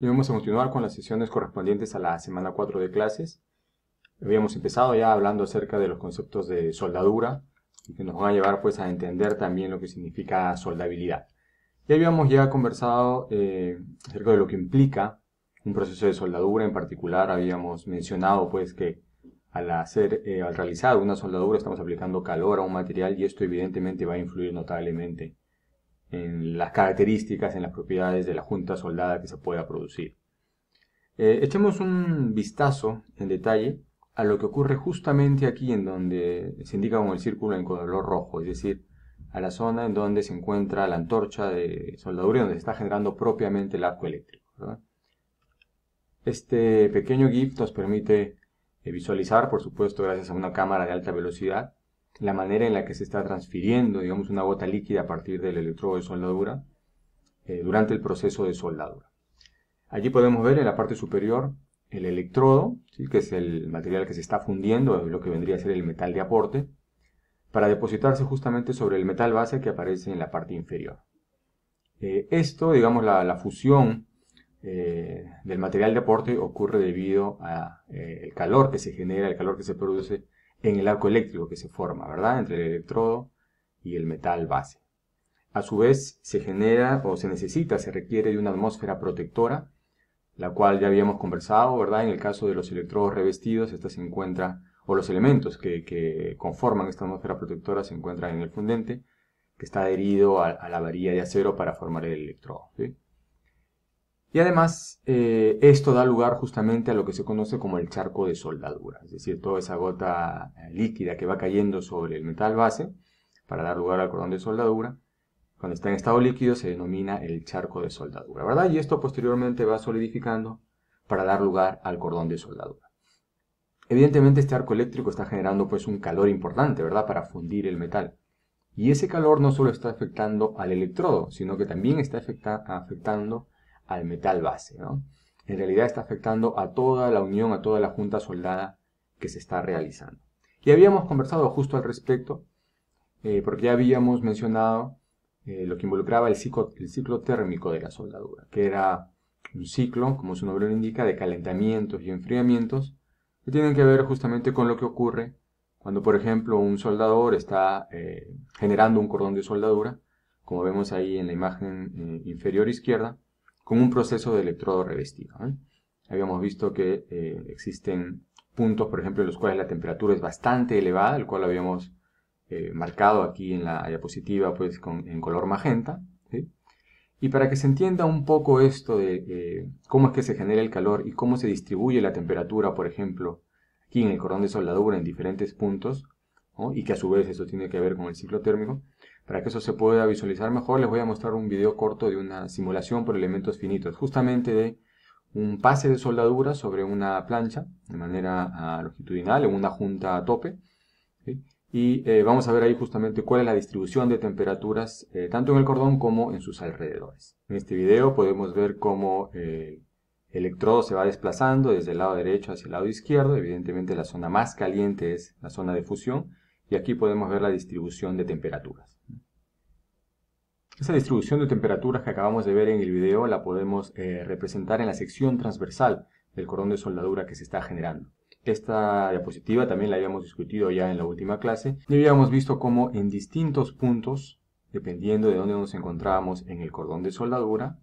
Y vamos a continuar con las sesiones correspondientes a la semana 4 de clases. Habíamos empezado ya hablando acerca de los conceptos de soldadura y que nos van a llevar pues a entender también lo que significa soldabilidad. Y habíamos ya conversado acerca de lo que implica un proceso de soldadura. En particular habíamos mencionado pues que al realizar una soldadura estamos aplicando calor a un material y esto evidentemente va a influir notablemente en las características, en las propiedades de la junta soldada que se pueda producir. Echemos un vistazo en detalle a lo que ocurre justamente aquí en donde se indica con el círculo en color rojo, es decir, a la zona en donde se encuentra la antorcha de soldadura y donde se está generando propiamente el arco eléctrico, ¿verdad? Este pequeño GIF nos permite visualizar, por supuesto, gracias a una cámara de alta velocidad, la manera en la que se está transfiriendo, digamos, una gota líquida a partir del electrodo de soldadura durante el proceso de soldadura. Allí podemos ver en la parte superior el electrodo, ¿sí?, que es el material que se está fundiendo, lo que vendría a ser el metal de aporte, para depositarse justamente sobre el metal base que aparece en la parte inferior. Esto, digamos, la fusión del material de aporte ocurre debido a el calor que se genera, el calor que se produce en el arco eléctrico que se forma, ¿verdad?, entre el electrodo y el metal base. A su vez, se genera o se necesita, se requiere de una atmósfera protectora, la cual ya habíamos conversado, ¿verdad? En el caso de los electrodos revestidos, esta se encuentra, o los elementos que conforman esta atmósfera protectora se encuentran en el fundente, que está adherido a la varilla de acero para formar el electrodo, ¿sí? Y además, esto da lugar justamente a lo que se conoce como el charco de soldadura, es decir, toda esa gota líquida que va cayendo sobre el metal base para dar lugar al cordón de soldadura. Cuando está en estado líquido se denomina el charco de soldadura, ¿verdad? Y esto posteriormente va solidificando para dar lugar al cordón de soldadura. Evidentemente este arco eléctrico está generando pues un calor importante, ¿verdad?, para fundir el metal. Y ese calor no solo está afectando al electrodo, sino que también está afectando al metal base, ¿no? En realidad está afectando a toda la unión, a toda la junta soldada que se está realizando. Y habíamos conversado justo al respecto, porque ya habíamos mencionado lo que involucraba el ciclo térmico de la soldadura, que era un ciclo, como su nombre lo indica, de calentamientos y enfriamientos, que tienen que ver justamente con lo que ocurre cuando, por ejemplo, un soldador está generando un cordón de soldadura, como vemos ahí en la imagen inferior izquierda, con un proceso de electrodo revestido, ¿eh? Habíamos visto que existen puntos, por ejemplo, en los cuales la temperatura es bastante elevada, el cual habíamos marcado aquí en la diapositiva pues en color magenta, ¿sí? Y para que se entienda un poco esto de cómo es que se genera el calor y cómo se distribuye la temperatura, por ejemplo, aquí en el cordón de soldadura en diferentes puntos, ¿no?, y que a su vez eso tiene que ver con el ciclo térmico, para que eso se pueda visualizar mejor, les voy a mostrar un video corto de una simulación por elementos finitos, justamente de un pase de soldadura sobre una plancha de manera longitudinal en una junta a tope, ¿sí? Y vamos a ver ahí justamente cuál es la distribución de temperaturas tanto en el cordón como en sus alrededores. En este video podemos ver cómo el electrodo se va desplazando desde el lado derecho hacia el lado izquierdo. Evidentemente la zona más caliente es la zona de fusión y aquí podemos ver la distribución de temperaturas. Esa distribución de temperaturas que acabamos de ver en el video la podemos representar en la sección transversal del cordón de soldadura que se está generando. Esta diapositiva también la habíamos discutido ya en la última clase y habíamos visto cómo en distintos puntos, dependiendo de dónde nos encontrábamos en el cordón de soldadura,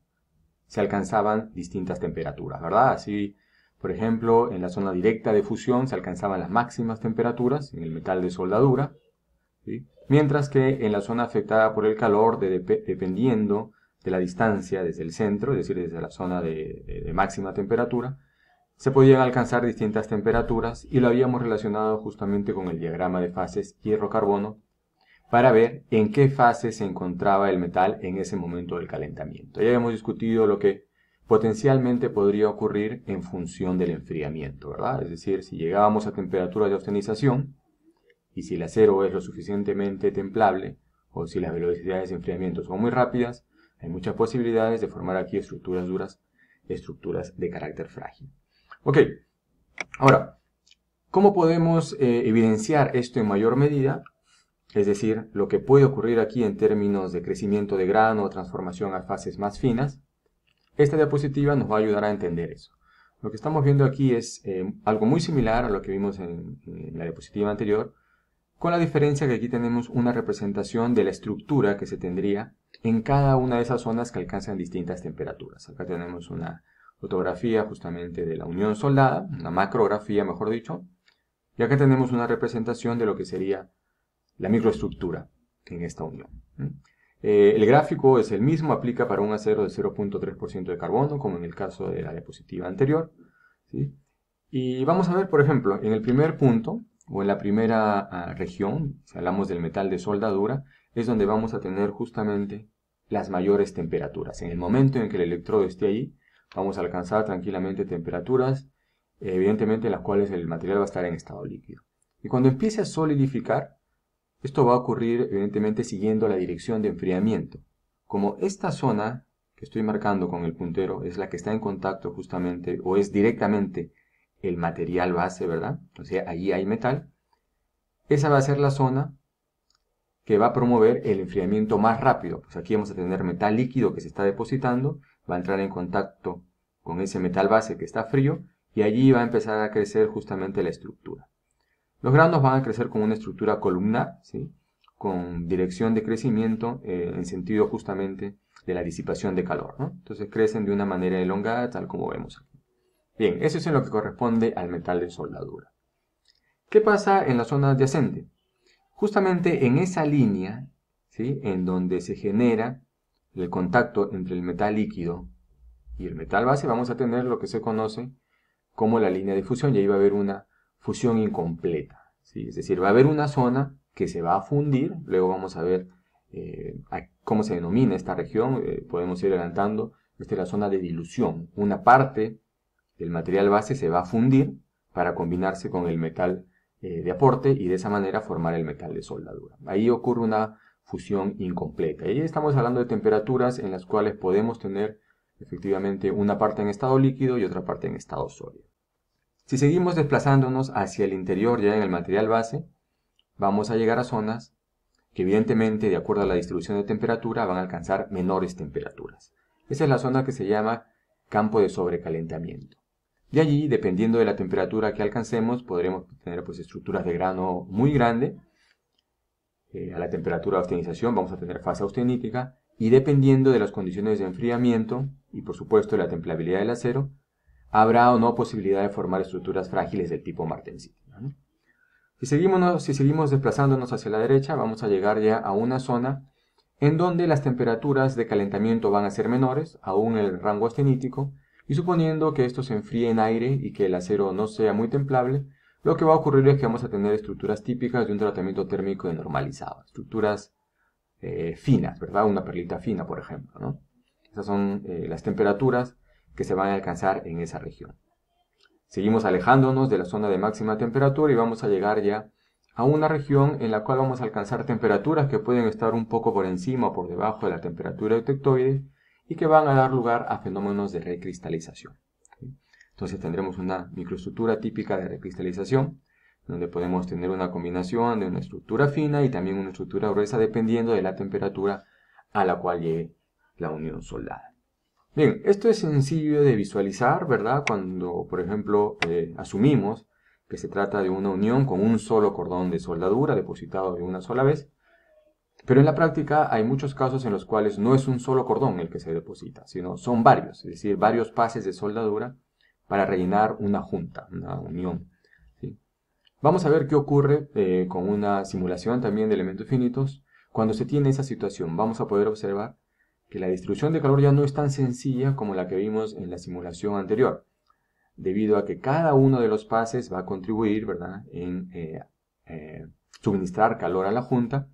se alcanzaban distintas temperaturas, ¿verdad? Así, por ejemplo, en la zona directa de fusión se alcanzaban las máximas temperaturas en el metal de soldadura, ¿sí? Mientras que en la zona afectada por el calor, dependiendo de la distancia desde el centro, es decir, desde la zona de máxima temperatura, se podían alcanzar distintas temperaturas y lo habíamos relacionado justamente con el diagrama de fases hierro-carbono para ver en qué fase se encontraba el metal en ese momento del calentamiento. Ya hemos discutido lo que potencialmente podría ocurrir en función del enfriamiento, ¿verdad? Es decir, si llegábamos a temperaturas de austenización y si el acero es lo suficientemente templable o si las velocidades de enfriamiento son muy rápidas, hay muchas posibilidades de formar aquí estructuras duras, estructuras de carácter frágil. Ok, ahora, ¿cómo podemos evidenciar esto en mayor medida? Es decir, lo que puede ocurrir aquí en términos de crecimiento de grano o transformación a fases más finas. Esta diapositiva nos va a ayudar a entender eso. Lo que estamos viendo aquí es algo muy similar a lo que vimos en la diapositiva anterior, con la diferencia que aquí tenemos una representación de la estructura que se tendría en cada una de esas zonas que alcanzan distintas temperaturas. Acá tenemos una fotografía justamente de la unión soldada, una macrografía mejor dicho, y acá tenemos una representación de lo que sería la microestructura en esta unión. El gráfico es el mismo, aplica para un acero de 0.3% de carbono, como en el caso de la diapositiva anterior, ¿sí? Y vamos a ver, por ejemplo, en el primer punto, o en la primera región, si hablamos del metal de soldadura, es donde vamos a tener justamente las mayores temperaturas. En el momento en que el electrodo esté allí, vamos a alcanzar tranquilamente temperaturas, evidentemente en las cuales el material va a estar en estado líquido. Y cuando empiece a solidificar, esto va a ocurrir evidentemente siguiendo la dirección de enfriamiento. Como esta zona que estoy marcando con el puntero es la que está en contacto justamente, o es directamente el material base, ¿verdad? O sea, allí hay metal. Esa va a ser la zona que va a promover el enfriamiento más rápido. Pues aquí vamos a tener metal líquido que se está depositando, va a entrar en contacto con ese metal base que está frío, y allí va a empezar a crecer justamente la estructura. Los granos van a crecer con una estructura columnar, ¿sí? Con dirección de crecimiento en sentido justamente de la disipación de calor, ¿no? Entonces crecen de una manera elongada, tal como vemos aquí. Bien, eso es en lo que corresponde al metal de soldadura. ¿Qué pasa en la zona adyacente? Justamente en esa línea, ¿sí? En donde se genera el contacto entre el metal líquido y el metal base, vamos a tener lo que se conoce como la línea de fusión, y ahí va a haber una fusión incompleta, ¿sí? Es decir, va a haber una zona que se va a fundir, luego vamos a ver cómo se denomina esta región, podemos ir adelantando. Esta es la zona de dilución, una parte del material base se va a fundir para combinarse con el metal de aporte y de esa manera formar el metal de soldadura. Ahí ocurre una fusión incompleta, y ahí estamos hablando de temperaturas en las cuales podemos tener efectivamente una parte en estado líquido y otra parte en estado sólido. Si seguimos desplazándonos hacia el interior ya en el material base, vamos a llegar a zonas que evidentemente, de acuerdo a la distribución de temperatura, van a alcanzar menores temperaturas. Esa es la zona que se llama campo de sobrecalentamiento. De allí, dependiendo de la temperatura que alcancemos, podremos tener pues, estructuras de grano muy grande. A la temperatura de austenización vamos a tener fase austenítica, y dependiendo de las condiciones de enfriamiento y por supuesto de la templabilidad del acero, habrá o no posibilidad de formar estructuras frágiles del tipo martensita, ¿no? Si seguimos desplazándonos hacia la derecha, vamos a llegar ya a una zona en donde las temperaturas de calentamiento van a ser menores, aún en el rango austenítico, y suponiendo que esto se enfríe en aire y que el acero no sea muy templable, lo que va a ocurrir es que vamos a tener estructuras típicas de un tratamiento térmico de normalizado, estructuras finas, ¿verdad? Una perlita fina, por ejemplo, ¿no? Esas son las temperaturas que se van a alcanzar en esa región. Seguimos alejándonos de la zona de máxima temperatura y vamos a llegar ya a una región en la cual vamos a alcanzar temperaturas que pueden estar un poco por encima o por debajo de la temperatura eutectoide y que van a dar lugar a fenómenos de recristalización. Entonces tendremos una microestructura típica de recristalización, donde podemos tener una combinación de una estructura fina y también una estructura gruesa dependiendo de la temperatura a la cual llegue la unión soldada. Bien, esto es sencillo de visualizar, ¿verdad? Cuando, por ejemplo, asumimos que se trata de una unión con un solo cordón de soldadura depositado de una sola vez, pero en la práctica hay muchos casos en los cuales no es un solo cordón el que se deposita, sino son varios, es decir, varios pases de soldadura para rellenar una junta, una unión, ¿sí? Vamos a ver qué ocurre con una simulación también de elementos finitos. Cuando se tiene esa situación, vamos a poder observar que la distribución de calor ya no es tan sencilla como la que vimos en la simulación anterior, debido a que cada uno de los pases va a contribuir, ¿verdad?, en suministrar calor a la junta,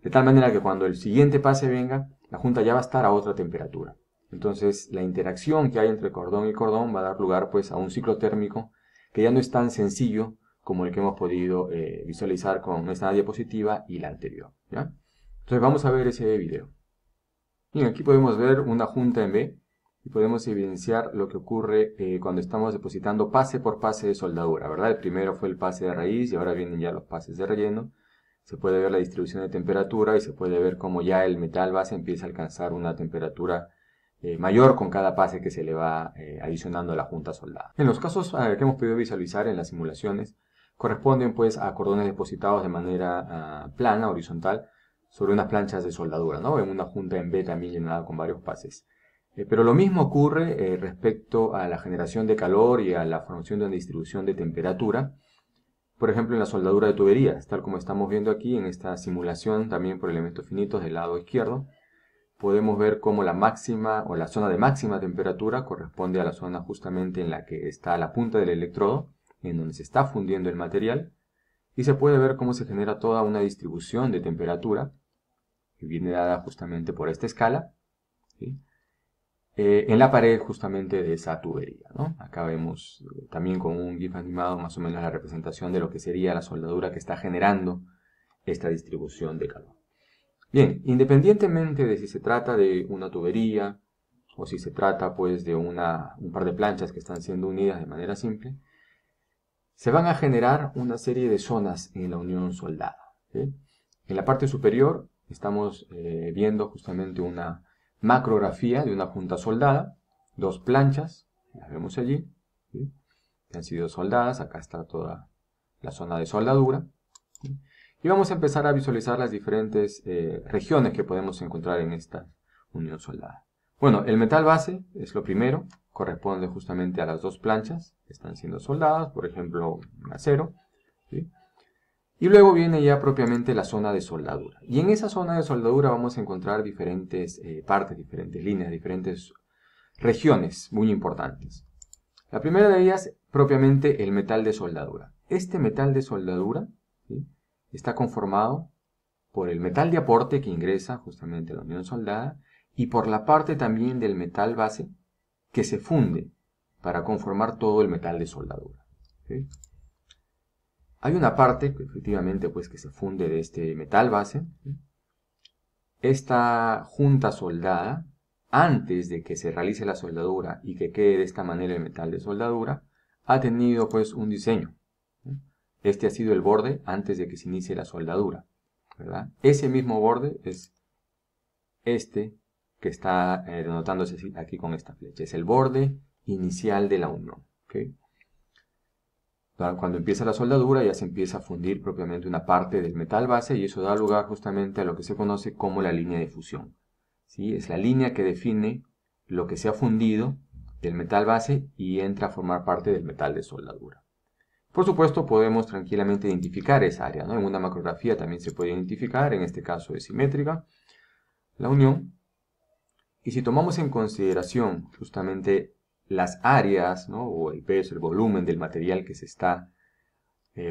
de tal manera que cuando el siguiente pase venga, la junta ya va a estar a otra temperatura. Entonces, la interacción que hay entre cordón y cordón va a dar lugar pues, a un ciclo térmico que ya no es tan sencillo como el que hemos podido visualizar con esta diapositiva y la anterior, ¿ya? Entonces, vamos a ver ese video. Bien, aquí podemos ver una junta en B y podemos evidenciar lo que ocurre cuando estamos depositando pase por pase de soldadura, ¿verdad? El primero fue el pase de raíz y ahora vienen ya los pases de relleno. Se puede ver la distribución de temperatura y se puede ver cómo ya el metal base empieza a alcanzar una temperatura mayor con cada pase que se le va adicionando a la junta soldada. En los casos que hemos podido visualizar en las simulaciones, corresponden pues a cordones depositados de manera plana, horizontal, sobre unas planchas de soldadura, ¿no? En una junta en B también llenada con varios pases. Pero lo mismo ocurre respecto a la generación de calor y a la formación de una distribución de temperatura. Por ejemplo, en la soldadura de tuberías, tal como estamos viendo aquí en esta simulación también por elementos finitos del lado izquierdo, podemos ver cómo la máxima o la zona de máxima temperatura corresponde a la zona justamente en la que está la punta del electrodo, en donde se está fundiendo el material, y se puede ver cómo se genera toda una distribución de temperatura, que viene dada justamente por esta escala, ¿sí? En la pared justamente de esa tubería, ¿no? Acá vemos también con un GIF animado más o menos la representación de lo que sería la soldadura que está generando esta distribución de calor. Bien, independientemente de si se trata de una tubería o si se trata pues de un par de planchas que están siendo unidas de manera simple, se van a generar una serie de zonas en la unión soldada, ¿sí? En la parte superior estamos viendo justamente una macrografía de una junta soldada, dos planchas, las vemos allí, ¿sí? Que han sido soldadas, acá está toda la zona de soldadura, ¿sí? Y vamos a empezar a visualizar las diferentes regiones que podemos encontrar en esta unión soldada. Bueno, el metal base es lo primero, corresponde justamente a las dos planchas que están siendo soldadas, por ejemplo, un acero, ¿sí? Y luego viene ya propiamente la zona de soldadura. Y en esa zona de soldadura vamos a encontrar diferentes partes, diferentes líneas, diferentes regiones muy importantes. La primera de ellas, propiamente el metal de soldadura. Este metal de soldadura, ¿sí?, está conformado por el metal de aporte que ingresa justamente a la unión soldada y por la parte también del metal base que se funde para conformar todo el metal de soldadura, ¿sí? Hay una parte que efectivamente pues que se funde de este metal base, ¿sí? Esta junta soldada, antes de que se realice la soldadura y que quede de esta manera el metal de soldadura, ha tenido pues un diseño, ¿sí? Este ha sido el borde antes de que se inicie la soldadura, ¿verdad? Ese mismo borde es este que está denotándose aquí con esta flecha. Es el borde inicial de la unión, ¿okay? Cuando empieza la soldadura ya se empieza a fundir propiamente una parte del metal base y eso da lugar justamente a lo que se conoce como la línea de fusión, ¿sí? Es la línea que define lo que se ha fundido del metal base y entra a formar parte del metal de soldadura. Por supuesto podemos tranquilamente identificar esa área, ¿no? En una macrografía también se puede identificar, en este caso es simétrica, la unión. Y si tomamos en consideración justamente las áreas, ¿no?, o el peso, el volumen del material que se está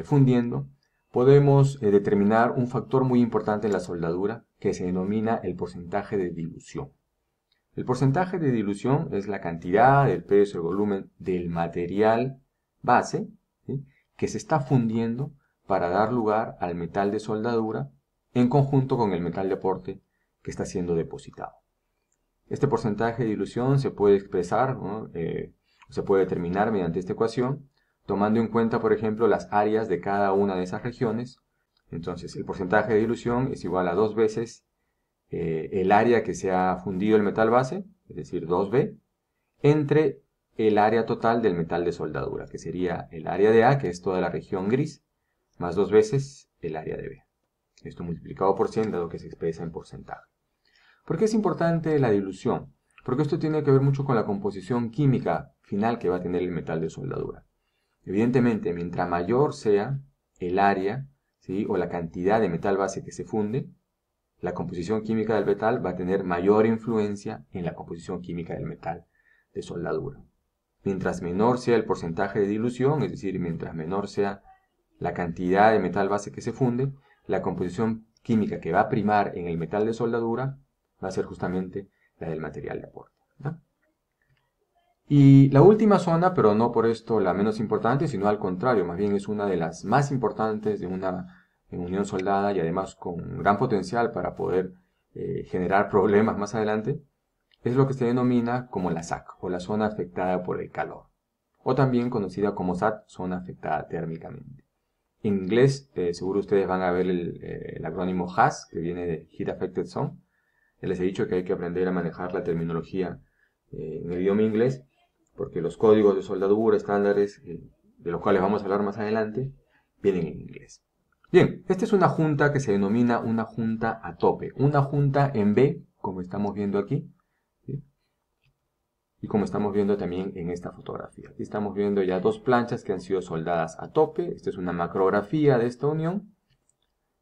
fundiendo, podemos determinar un factor muy importante en la soldadura que se denomina el porcentaje de dilución. El porcentaje de dilución es la cantidad, el peso, el volumen del material base, ¿sí?, que se está fundiendo para dar lugar al metal de soldadura en conjunto con el metal de aporte que está siendo depositado. Este porcentaje de dilución se puede expresar, ¿no?, se puede determinar mediante esta ecuación, tomando en cuenta, por ejemplo, las áreas de cada una de esas regiones. Entonces, el porcentaje de dilución es igual a 2 veces el área que se ha fundido el metal base, es decir, 2B, entre el área total del metal de soldadura, que sería el área de A, que es toda la región gris, más 2 veces el área de B. Esto multiplicado por 100, dado que se expresa en porcentaje. ¿Por qué es importante la dilución? Porque esto tiene que ver mucho con la composición química final que va a tener el metal de soldadura. Evidentemente, mientras mayor sea el área, ¿sí?, o la cantidad de metal base que se funde, la composición química del metal va a tener mayor influencia en la composición química del metal de soldadura. Mientras menor sea el porcentaje de dilución, es decir, mientras menor sea la cantidad de metal base que se funde, la composición química que va a primar en el metal de soldadura va a ser justamente la del material de aporte, ¿no? Y la última zona, pero no por esto la menos importante, sino al contrario, más bien es una de las más importantes de una unión soldada y además con gran potencial para poder generar problemas más adelante, es lo que se denomina como la ZAC, o la zona afectada por el calor, o también conocida como ZAT, zona afectada térmicamente. En inglés, seguro ustedes van a ver el acrónimo HAZZ, que viene de Heat Affected Zone. Ya les he dicho que hay que aprender a manejar la terminología en el idioma inglés, porque los códigos de soldadura, estándares, de los cuales vamos a hablar más adelante, vienen en inglés. Bien, esta es una junta que se denomina una junta a tope, una junta en B, como estamos viendo aquí, ¿sí? Y como estamos viendo también en esta fotografía. Aquí estamos viendo ya dos planchas que han sido soldadas a tope. Esta es una macrografía de esta unión.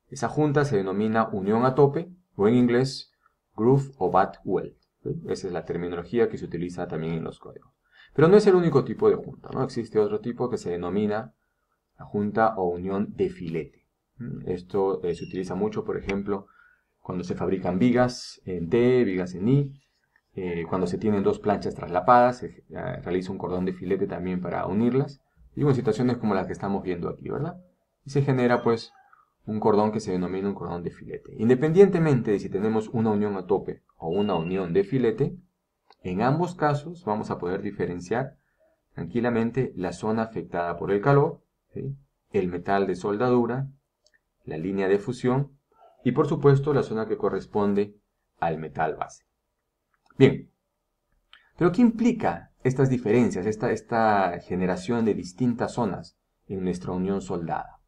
Esa junta se denomina unión a tope, o en inglés, groove o butt weld. ¿Sí? Esa es la terminología que se utiliza también en los códigos. Pero no es el único tipo de junta, ¿no? Existe otro tipo que se denomina la junta o unión de filete. Esto se utiliza mucho, por ejemplo, cuando se fabrican vigas en T, vigas en I. Cuando se tienen dos planchas traslapadas, se realiza un cordón de filete también para unirlas. Digo, en situaciones como las que estamos viendo aquí, ¿verdad? Y se genera, pues, un cordón que se denomina un cordón de filete. Independientemente de si tenemos una unión a tope o una unión de filete, en ambos casos vamos a poder diferenciar tranquilamente la zona afectada por el calor, ¿sí? El metal de soldadura, la línea de fusión y, por supuesto, la zona que corresponde al metal base. Bien, pero ¿qué implica estas diferencias, esta generación de distintas zonas en nuestra unión soldada?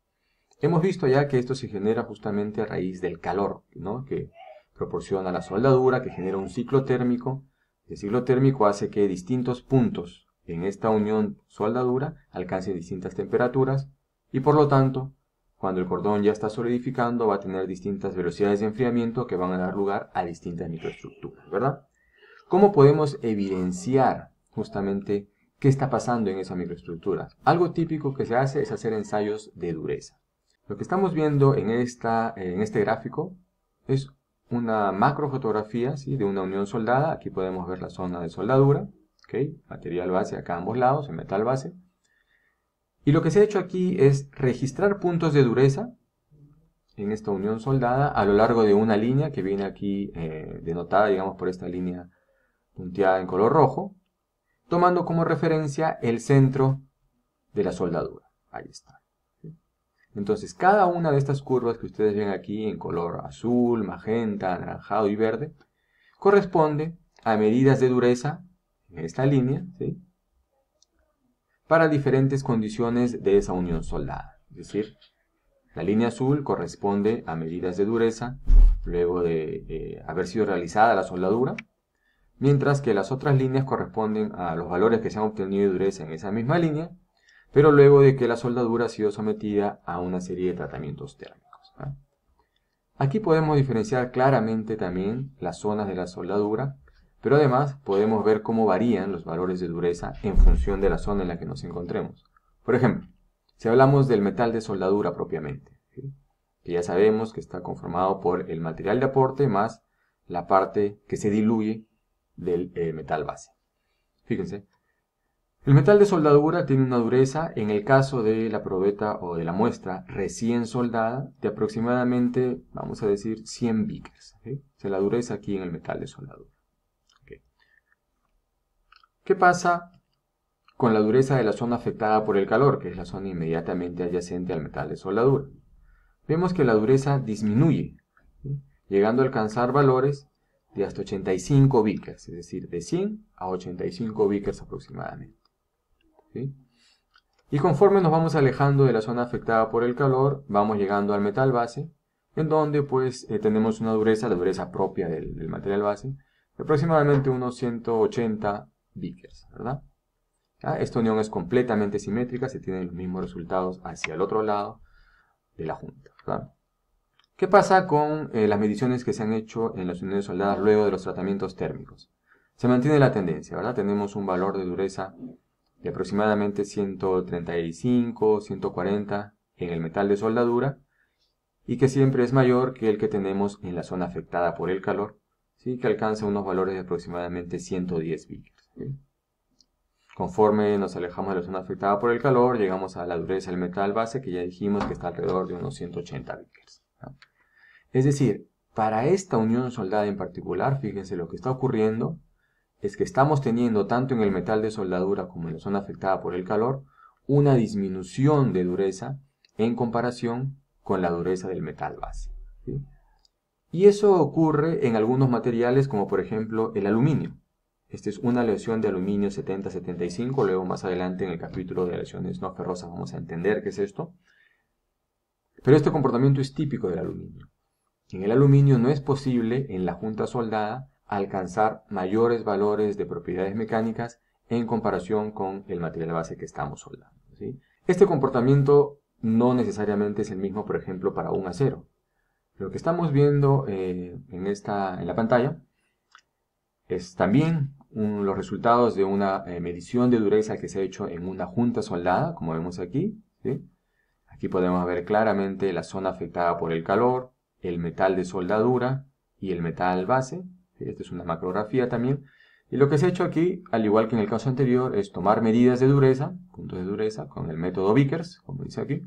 Hemos visto ya que esto se genera justamente a raíz del calor, ¿no? Que proporciona la soldadura, que genera un ciclo térmico. El ciclo térmico hace que distintos puntos en esta unión soldadura alcancen distintas temperaturas y por lo tanto, cuando el cordón ya está solidificando, va a tener distintas velocidades de enfriamiento que van a dar lugar a distintas microestructuras, ¿verdad? ¿Cómo podemos evidenciar justamente qué está pasando en esa microestructura? Algo típico que se hace es hacer ensayos de dureza. Lo que estamos viendo en este gráfico es una macrofotografía, ¿sí? De una unión soldada. Aquí podemos ver la zona de soldadura, ¿okay? Material base acá a ambos lados, el metal base. Y lo que se ha hecho aquí es registrar puntos de dureza en esta unión soldada a lo largo de una línea que viene aquí denotada, digamos, por esta línea punteada en color rojo, tomando como referencia el centro de la soldadura. Ahí está. Entonces, cada una de estas curvas que ustedes ven aquí en color azul, magenta, anaranjado y verde, corresponde a medidas de dureza en esta línea, ¿sí? Para diferentes condiciones de esa unión soldada. Es decir, la línea azul corresponde a medidas de dureza luego de haber sido realizada la soldadura, mientras que las otras líneas corresponden a los valores que se han obtenido de dureza en esa misma línea, pero luego de que la soldadura ha sido sometida a una serie de tratamientos térmicos, ¿no? Aquí podemos diferenciar claramente también las zonas de la soldadura, pero además podemos ver cómo varían los valores de dureza en función de la zona en la que nos encontremos. Por ejemplo, si hablamos del metal de soldadura propiamente, ¿sí? Que ya sabemos que está conformado por el material de aporte más la parte que se diluye del metal base. Fíjense, el metal de soldadura tiene una dureza, en el caso de la probeta o de la muestra recién soldada, de aproximadamente, vamos a decir, 100 Vickers. ¿Okay? O sea, la dureza aquí en el metal de soldadura. ¿Okay? ¿Qué pasa con la dureza de la zona afectada por el calor, que es la zona inmediatamente adyacente al metal de soldadura? Vemos que la dureza disminuye, ¿sí? Llegando a alcanzar valores de hasta 85 Vickers, es decir, de 100 a 85 Vickers aproximadamente. ¿Sí? Y conforme nos vamos alejando de la zona afectada por el calor, vamos llegando al metal base, en donde pues tenemos una dureza, la dureza propia del material base, de aproximadamente unos 180 Vickers, ¿verdad? ¿Ya? Esta unión es completamente simétrica, se tienen los mismos resultados hacia el otro lado de la junta, ¿verdad? ¿Qué pasa con las mediciones que se han hecho en las uniones soldadas luego de los tratamientos térmicos? Se mantiene la tendencia, ¿verdad? Tenemos un valor de dureza de aproximadamente 135, 140 en el metal de soldadura y que siempre es mayor que el que tenemos en la zona afectada por el calor, ¿sí? Que alcanza unos valores de aproximadamente 110 Vickers. ¿Sí? Conforme nos alejamos de la zona afectada por el calor, llegamos a la dureza del metal base, que ya dijimos que está alrededor de unos 180 Vickers. ¿No? Es decir, para esta unión soldada en particular, fíjense lo que está ocurriendo es que estamos teniendo tanto en el metal de soldadura como en la zona afectada por el calor una disminución de dureza en comparación con la dureza del metal base, ¿sí? Y eso ocurre en algunos materiales como por ejemplo el aluminio. Esta es una aleación de aluminio 7075, luego más adelante en el capítulo de aleaciones no ferrosas vamos a entender qué es esto. Pero este comportamiento es típico del aluminio. En el aluminio no es posible, en la junta soldada, alcanzar mayores valores de propiedades mecánicas en comparación con el material base que estamos soldando, ¿sí? Este comportamiento no necesariamente es el mismo, por ejemplo, para un acero. Lo que estamos viendo en la pantalla es también los resultados de una medición de dureza que se ha hecho en una junta soldada, como vemos aquí, ¿sí? Aquí podemos ver claramente la zona afectada por el calor, el metal de soldadura y el metal base. Esta es una macrografía también. Y lo que se ha hecho aquí, al igual que en el caso anterior, es tomar medidas de dureza, puntos de dureza, con el método Vickers, como dice aquí.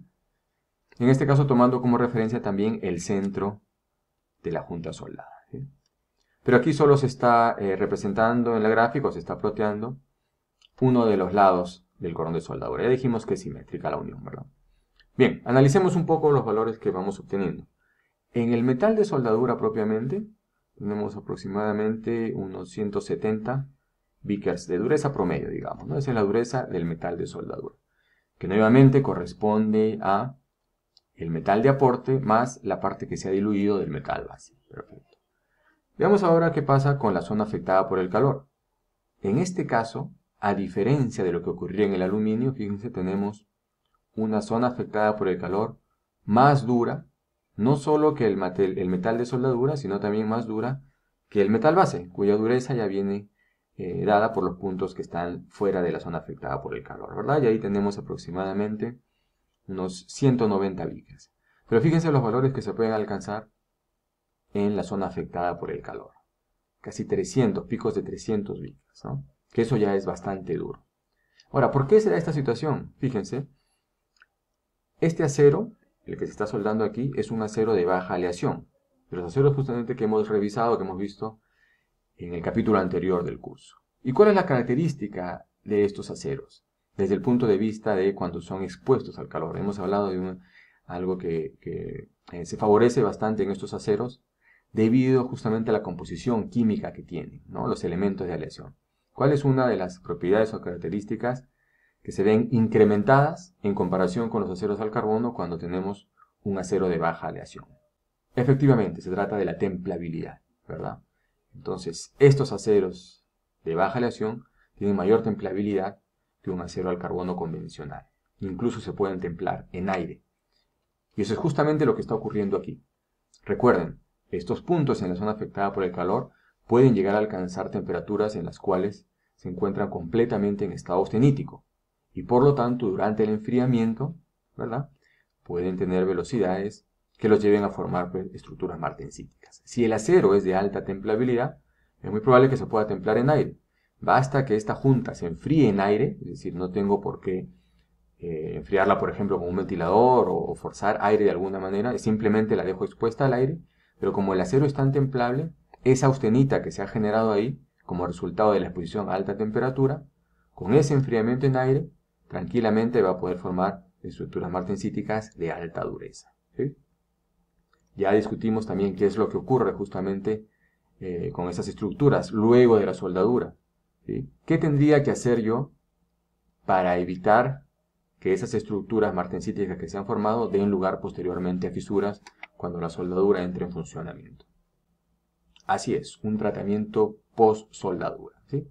En este caso tomando como referencia también el centro de la junta soldada, ¿sí? Pero aquí solo se está representando en el gráfico, se está ploteando uno de los lados del cordón de soldadura. Ya dijimos que es simétrica la unión, ¿verdad? Bien, analicemos un poco los valores que vamos obteniendo. En el metal de soldadura propiamente, tenemos aproximadamente unos 170 Vickers de dureza promedio, digamos, ¿no? Esa es la dureza del metal de soldadura, que nuevamente corresponde a el metal de aporte más la parte que se ha diluido del metal base. Perfecto. Veamos ahora qué pasa con la zona afectada por el calor. En este caso, a diferencia de lo que ocurría en el aluminio, fíjense, tenemos una zona afectada por el calor más dura, no solo que el metal de soldadura, sino también más dura que el metal base, cuya dureza ya viene dada por los puntos que están fuera de la zona afectada por el calor, ¿verdad? Y ahí tenemos aproximadamente unos 190 Vickers. Pero fíjense los valores que se pueden alcanzar en la zona afectada por el calor. Casi 300, picos de 300 Vickers, ¿no? Que eso ya es bastante duro. Ahora, ¿por qué se da esta situación? Fíjense. Este acero, el que se está soldando aquí, es un acero de baja aleación. De los aceros justamente que hemos revisado, que hemos visto en el capítulo anterior del curso. ¿Y cuál es la característica de estos aceros? Desde el punto de vista de cuando son expuestos al calor. Hemos hablado de algo que se favorece bastante en estos aceros debido justamente a la composición química que tienen, ¿no? Los elementos de aleación. ¿Cuál es una de las propiedades o características que se ven incrementadas en comparación con los aceros al carbono cuando tenemos un acero de baja aleación? Efectivamente, se trata de la templabilidad, ¿verdad? Entonces, estos aceros de baja aleación tienen mayor templabilidad que un acero al carbono convencional. Incluso se pueden templar en aire. Y eso es justamente lo que está ocurriendo aquí. Recuerden, estos puntos en la zona afectada por el calor pueden llegar a alcanzar temperaturas en las cuales se encuentran completamente en estado austenítico. Y por lo tanto, durante el enfriamiento, ¿verdad?, pueden tener velocidades que los lleven a formar estructuras martensíticas. Si el acero es de alta templabilidad, es muy probable que se pueda templar en aire. Basta que esta junta se enfríe en aire, es decir, no tengo por qué enfriarla, por ejemplo, con un ventilador o forzar aire de alguna manera, simplemente la dejo expuesta al aire, pero como el acero es tan templable, esa austenita que se ha generado ahí, como resultado de la exposición a alta temperatura, con ese enfriamiento en aire, tranquilamente va a poder formar estructuras martensíticas de alta dureza, ¿sí? Ya discutimos también qué es lo que ocurre justamente con esas estructuras luego de la soldadura, ¿sí? ¿Qué tendría que hacer yo para evitar que esas estructuras martensíticas que se han formado den lugar posteriormente a fisuras cuando la soldadura entre en funcionamiento? Así es, un tratamiento post-soldadura, ¿sí?,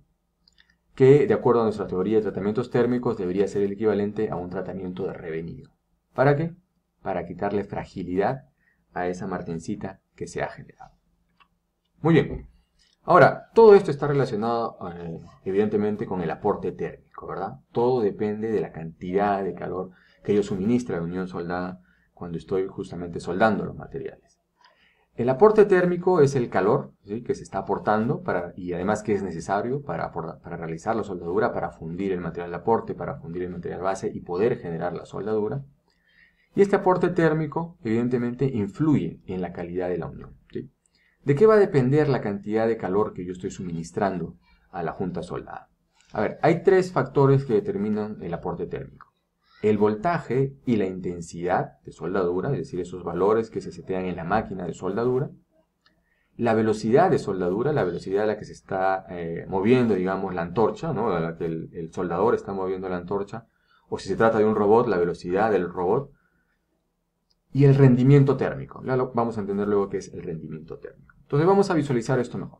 que de acuerdo a nuestra teoría de tratamientos térmicos debería ser el equivalente a un tratamiento de revenido. ¿Para qué? Para quitarle fragilidad a esa martensita que se ha generado. Muy bien. Ahora, todo esto está relacionado evidentemente con el aporte térmico, ¿verdad? Todo depende de la cantidad de calor que yo suministre a la unión soldada cuando estoy justamente soldando los materiales. El aporte térmico es el calor, ¿sí?, que se está aportando y además que es necesario para realizar la soldadura, para fundir el material de aporte, para fundir el material base y poder generar la soldadura. Y este aporte térmico evidentemente influye en la calidad de la unión, ¿sí? ¿De qué va a depender la cantidad de calor que yo estoy suministrando a la junta soldada? A ver, hay tres factores que determinan el aporte térmico. El voltaje y la intensidad de soldadura, es decir, esos valores que se setean en la máquina de soldadura. la velocidad de soldadura, la velocidad a la que se está moviendo, digamos, la antorcha, ¿no? A la que el soldador está moviendo la antorcha, o si se trata de un robot, la velocidad del robot, y el rendimiento térmico. Ya vamos a entender luego qué es el rendimiento térmico. Entonces vamos a visualizar esto mejor.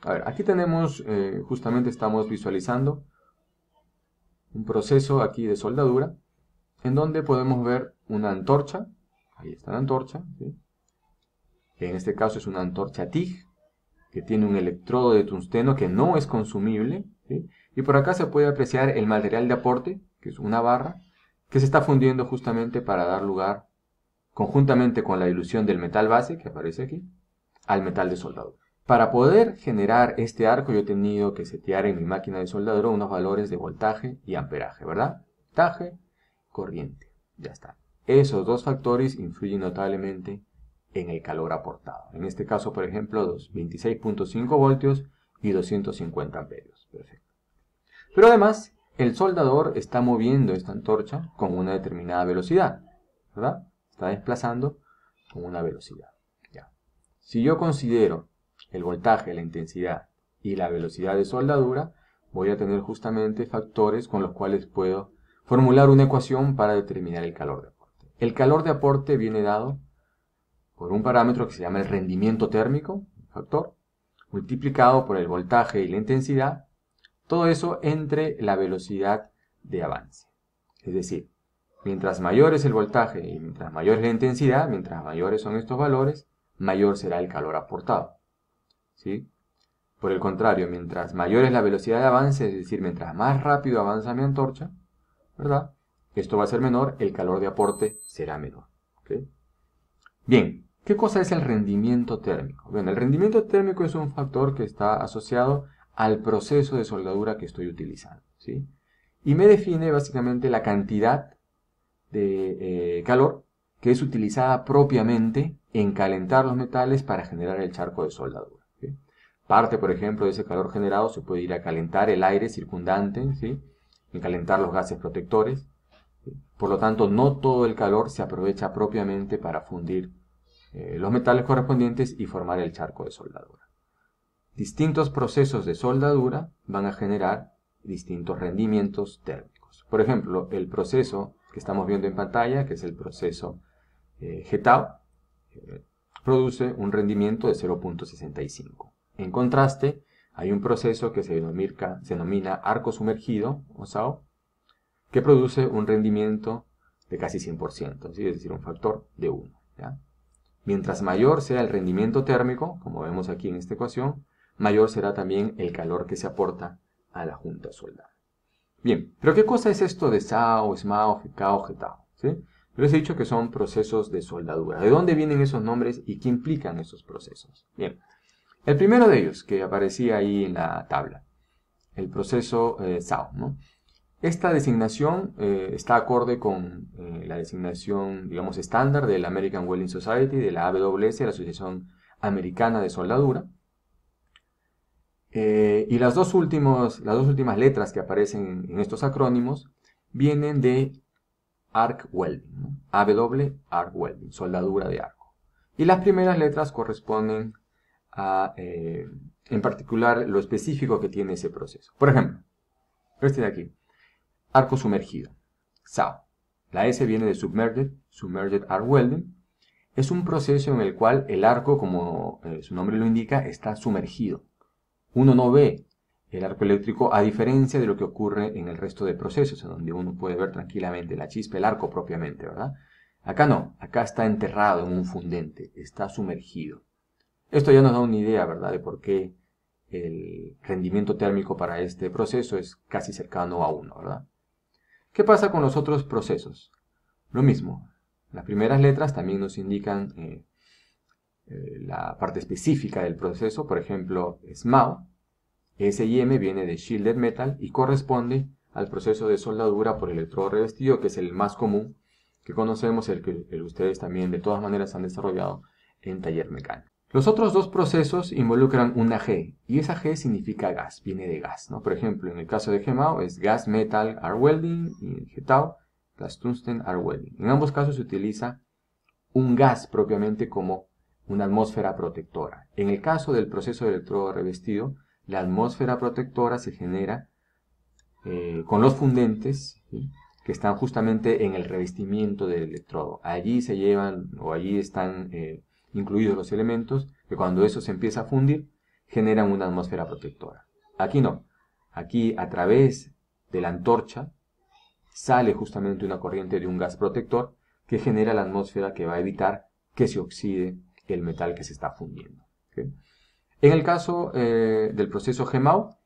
A ver, aquí tenemos, justamente estamos visualizando un proceso aquí de soldadura, en donde podemos ver una antorcha. Ahí está la antorcha, ¿sí? En este caso es una antorcha TIG, que tiene un electrodo de tungsteno que no es consumible, ¿sí? Y por acá se puede apreciar el material de aporte, que es una barra, que se está fundiendo justamente para dar lugar, conjuntamente con la dilución del metal base, que aparece aquí, al metal de soldadura. Para poder generar este arco yo he tenido que setear en mi máquina de soldadura unos valores de voltaje y amperaje, ¿verdad? Voltaje, corriente, ya está. Esos dos factores influyen notablemente en el calor aportado. En este caso, por ejemplo, 26.5 voltios y 250 amperios. Perfecto. Pero además, el soldador está moviendo esta antorcha con una determinada velocidad, ¿verdad? Está desplazando con una velocidad. Ya. Si yo considero el voltaje, la intensidad y la velocidad de soldadura, voy a tener justamente factores con los cuales puedo formular una ecuación para determinar el calor de aporte. El calor de aporte viene dado por un parámetro que se llama el rendimiento térmico, un factor, multiplicado por el voltaje y la intensidad, todo eso entre la velocidad de avance. Es decir, mientras mayor es el voltaje y mientras mayor es la intensidad, mientras mayores son estos valores, mayor será el calor aportado. ¿Sí? Por el contrario, mientras mayor es la velocidad de avance, es decir, mientras más rápido avanza mi antorcha, ¿verdad? Esto va a ser menor, el calor de aporte será menor. ¿Okay? Bien, ¿qué cosa es el rendimiento térmico? Bueno, el rendimiento térmico es un factor que está asociado al proceso de soldadura que estoy utilizando, ¿sí? Y me define básicamente la cantidad de calor que es utilizada propiamente en calentar los metales para generar el charco de soldadura, ¿sí? Parte, por ejemplo, de ese calor generado se puede ir a calentar el aire circundante, ¿sí? En calentar los gases protectores. ¿Sí? Por lo tanto, no todo el calor se aprovecha propiamente para fundir los metales correspondientes y formar el charco de soldadura. Distintos procesos de soldadura van a generar distintos rendimientos térmicos. Por ejemplo, el proceso que estamos viendo en pantalla, que es el proceso GTAO, produce un rendimiento de 0.65. En contraste, hay un proceso que se denomina arco sumergido, o SAO, que produce un rendimiento de casi 100%, ¿sí? Es decir, un factor de 1. ¿Ya? Mientras mayor sea el rendimiento térmico, como vemos aquí en esta ecuación, mayor será también el calor que se aporta a la junta soldada. Bien, pero ¿qué cosa es esto de SAO, SMAO, GCAO, GTAO? ¿Sí? Yo les he dicho que son procesos de soldadura. ¿De dónde vienen esos nombres y qué implican esos procesos? Bien, el primero de ellos, que aparecía ahí en la tabla, el proceso SAO, ¿no? Esta designación está acorde con la designación, digamos, estándar de la American Welding Society, de la AWS, la Asociación Americana de Soldadura. Y las dos últimas letras que aparecen en estos acrónimos vienen de Arc Welding, ¿no? AW Arc Welding, soldadura de arco. Y las primeras letras corresponden a, en particular, lo específico que tiene ese proceso. Por ejemplo, este de aquí. Arco sumergido, SAO. La S viene de Submerged Arc Welding. Es un proceso en el cual el arco, como su nombre lo indica, está sumergido. Uno no ve el arco eléctrico a diferencia de lo que ocurre en el resto de procesos, en donde uno puede ver tranquilamente la chispa, el arco propiamente, ¿verdad? Acá no, acá está enterrado en un fundente, está sumergido. Esto ya nos da una idea, ¿verdad?, de por qué el rendimiento térmico para este proceso es casi cercano a 1, ¿verdad? ¿Qué pasa con los otros procesos? Lo mismo. Las primeras letras también nos indican la parte específica del proceso. Por ejemplo, SMAO. S y M viene de Shielded Metal y corresponde al proceso de soldadura por electrodo revestido, que es el más común que conocemos, el que ustedes también de todas maneras han desarrollado en taller mecánico. Los otros dos procesos involucran una G, y esa G significa gas, viene de gas, ¿no? Por ejemplo, en el caso de GMAO es Gas Metal Arc Welding, y en GTAO, Gas Tungsten Arc Welding. En ambos casos se utiliza un gas propiamente como una atmósfera protectora. En el caso del proceso de electrodo revestido, la atmósfera protectora se genera con los fundentes, ¿sí?, que están justamente en el revestimiento del electrodo. Allí se llevan o allí están incluidos los elementos que cuando eso se empieza a fundir generan una atmósfera protectora. Aquí no. Aquí a través de la antorcha sale justamente una corriente de un gas protector que genera la atmósfera que va a evitar que se oxide el metal que se está fundiendo. ¿Okay? En el caso del proceso GEMAO,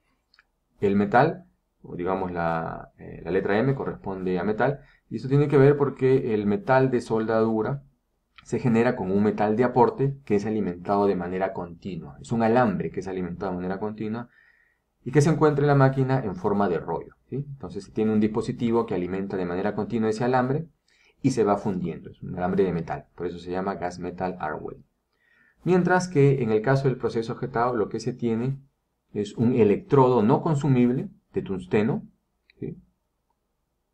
el metal, o digamos la letra M corresponde a metal, y esto tiene que ver porque el metal de soldadura se genera con un metal de aporte que es alimentado de manera continua. Es un alambre que es alimentado de manera continua y que se encuentra en la máquina en forma de rollo, ¿sí? Entonces se tiene un dispositivo que alimenta de manera continua ese alambre y se va fundiendo. Es un alambre de metal, por eso se llama Gas Metal Arc. Mientras que en el caso del proceso GETAO lo que se tiene es un electrodo no consumible de tungsteno, ¿sí?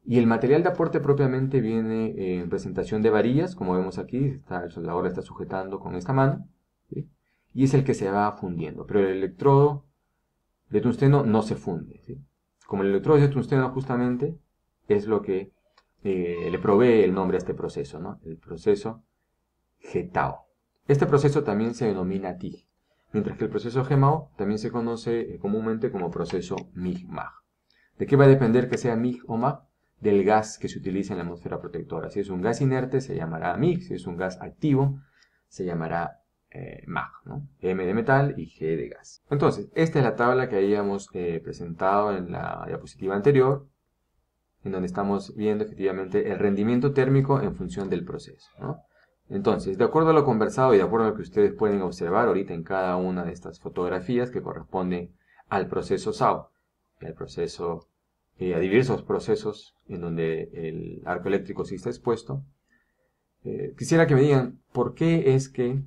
Y el material de aporte propiamente viene en presentación de varillas, como vemos aquí, el soldador está sujetando con esta mano, ¿sí? Y es el que se va fundiendo, pero el electrodo de tungsteno no se funde, ¿sí? Como el electrodo de tungsteno justamente es lo que le provee el nombre a este proceso, ¿no? El proceso GETAO. Este proceso también se denomina TIG, mientras que el proceso GEMAO también se conoce comúnmente como proceso MIG-MAG. ¿De qué va a depender que sea MIG o MAG? Del gas que se utiliza en la atmósfera protectora. Si es un gas inerte se llamará MIG, si es un gas activo se llamará MAG, ¿no? M de metal y G de gas. Entonces, esta es la tabla que habíamos presentado en la diapositiva anterior, en donde estamos viendo efectivamente el rendimiento térmico en función del proceso, ¿no? Entonces, de acuerdo a lo conversado y de acuerdo a lo que ustedes pueden observar ahorita en cada una de estas fotografías que corresponden al proceso SAO, al proceso, a diversos procesos en donde el arco eléctrico sí está expuesto, quisiera que me digan por qué es que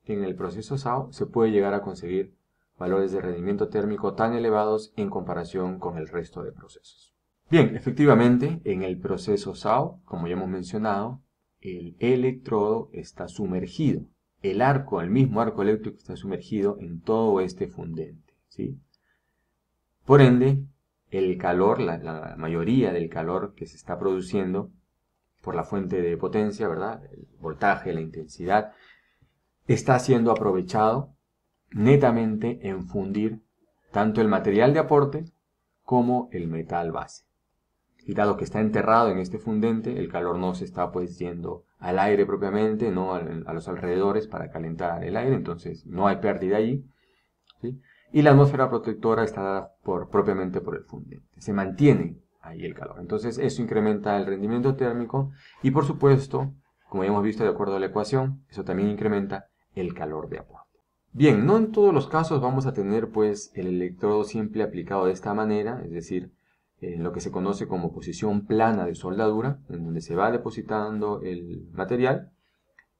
en el proceso SAO se puede llegar a conseguir valores de rendimiento térmico tan elevados en comparación con el resto de procesos. Bien, efectivamente, en el proceso SAO, como ya hemos mencionado, el electrodo está sumergido. El mismo arco eléctrico está sumergido en todo este fundente, ¿sí? Por ende, el calor, la mayoría del calor que se está produciendo por la fuente de potencia, ¿verdad?, el voltaje, la intensidad, está siendo aprovechado netamente en fundir tanto el material de aporte como el metal base. Y dado que está enterrado en este fundente, el calor no se está pues yendo al aire propiamente, no a los alrededores para calentar el aire, entonces no hay pérdida allí, ¿sí? Y la atmósfera protectora está dada propiamente por el fundente. Se mantiene ahí el calor. Entonces eso incrementa el rendimiento térmico y por supuesto, como ya hemos visto de acuerdo a la ecuación, eso también incrementa el calor de aporte. Bien, no en todos los casos vamos a tener pues el electrodo simple aplicado de esta manera, es decir, en lo que se conoce como posición plana de soldadura, en donde se va depositando el material.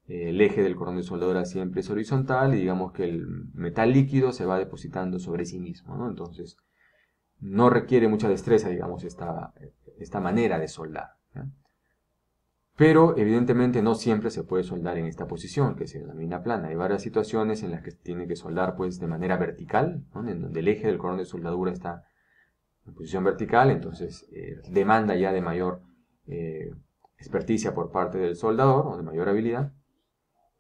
El eje del cordón de soldadura siempre es horizontal y digamos que el metal líquido se va depositando sobre sí mismo, ¿no? Entonces, no requiere mucha destreza, digamos, esta manera de soldar, ¿ya? Pero, evidentemente, no siempre se puede soldar en esta posición, que se denomina plana. Hay varias situaciones en las que se tiene que soldar, pues, de manera vertical, ¿no?, en donde el eje del cordón de soldadura está en posición vertical, entonces demanda ya de mayor experticia por parte del soldador, o de mayor habilidad.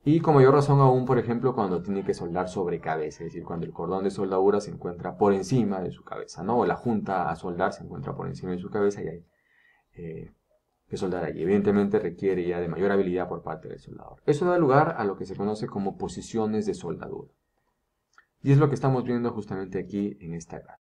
Y con mayor razón aún, por ejemplo, cuando tiene que soldar sobre cabeza, es decir, cuando el cordón de soldadura se encuentra por encima de su cabeza, ¿no? O la junta a soldar se encuentra por encima de su cabeza y hay que soldar allí. Evidentemente requiere ya de mayor habilidad por parte del soldador. Eso da lugar a lo que se conoce como posiciones de soldadura. Y es lo que estamos viendo justamente aquí en esta gráfica.